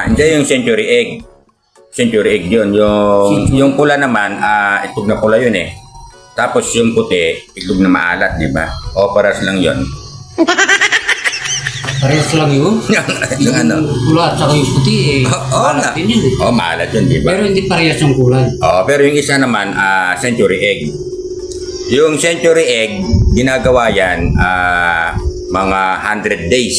Hindi yung century egg. Century egg yun. Yung pula naman, itlog na pula yun eh. Tapos yung puti, itlog na maalat, di ba? O paras lang yun. Parehas lang yun. Yung ano? Pula at saka yung puti eh. Maalat din yun eh. Maalat yun, di ba? Pero hindi parehas yung kulay. Pero yung isa naman, century egg. Yung century egg, ginagawa yan mga 100 days.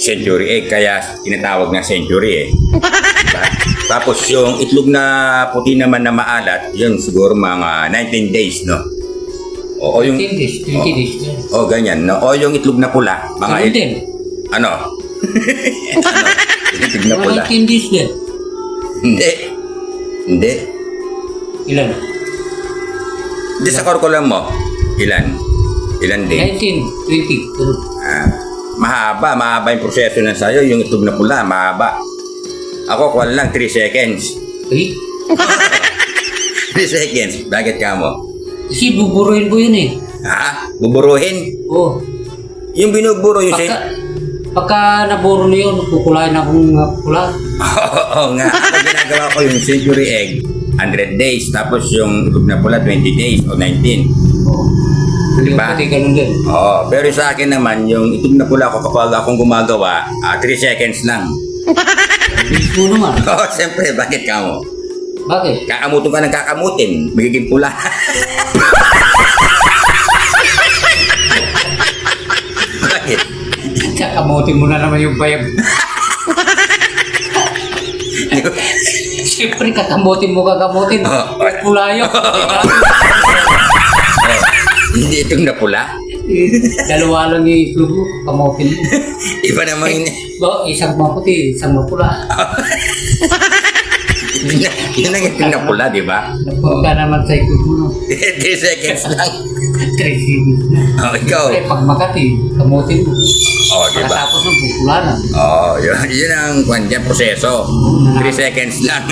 Century egg, kaya tinatawag na century eh. Diba? Tapos yung itlog na puti naman na maalat, yun siguro mga 19 days, no? O yung 20 days. ganyan, no? O yung itlog na pula, mga Ganun din. ano? Itlog na pula. Mga 19 days din. Hindi. Ilan? Hindi sa curriculum mo. Ilan din? 19, 20. Ganun. Mahaba yung proseso na sa'yo. Yung itlog na pula, mahaba. Ako, kuwan lang, 3 seconds. Eh? 3 seconds. Bakit ka mo? Kasi buburuin mo yun eh. Buburuhin? Oo. Yung binuburo yung Pagka naburo na yun, kukulain akong pula. Oo nga. Ako ginagawa ko yung century egg, 100 days. Tapos yung itlog na pula, 20 days o 19. Oo. Hindi Diba? ba? Pati ganun din. Pero sa akin naman, yung itlog na pula ko kapag akong gumagawa, 3 seconds lang. Bilis mo naman. Siyempre, bakit ka mo? Bakit? Kakamutin ka ng kakamutin, magiging pula. Bakit? Kakamutin mo na naman yung bayag. Siyempre, kakamutin. Pula yun. Hindi itong na pula. Dalawa lang yung itlog mo, kakamutin mo. Iba naman yun. Isang maputi, isang mapula. Yun ang itlog na pula, di ba? Napunta naman sa itlog mo. 3 seconds lang. 3 seconds na. Ikaw. Siyempre, pag makati, kamutin mo. Di ba? Pagkatapos ng pupula na. Yun ang proseso. 3 seconds lang.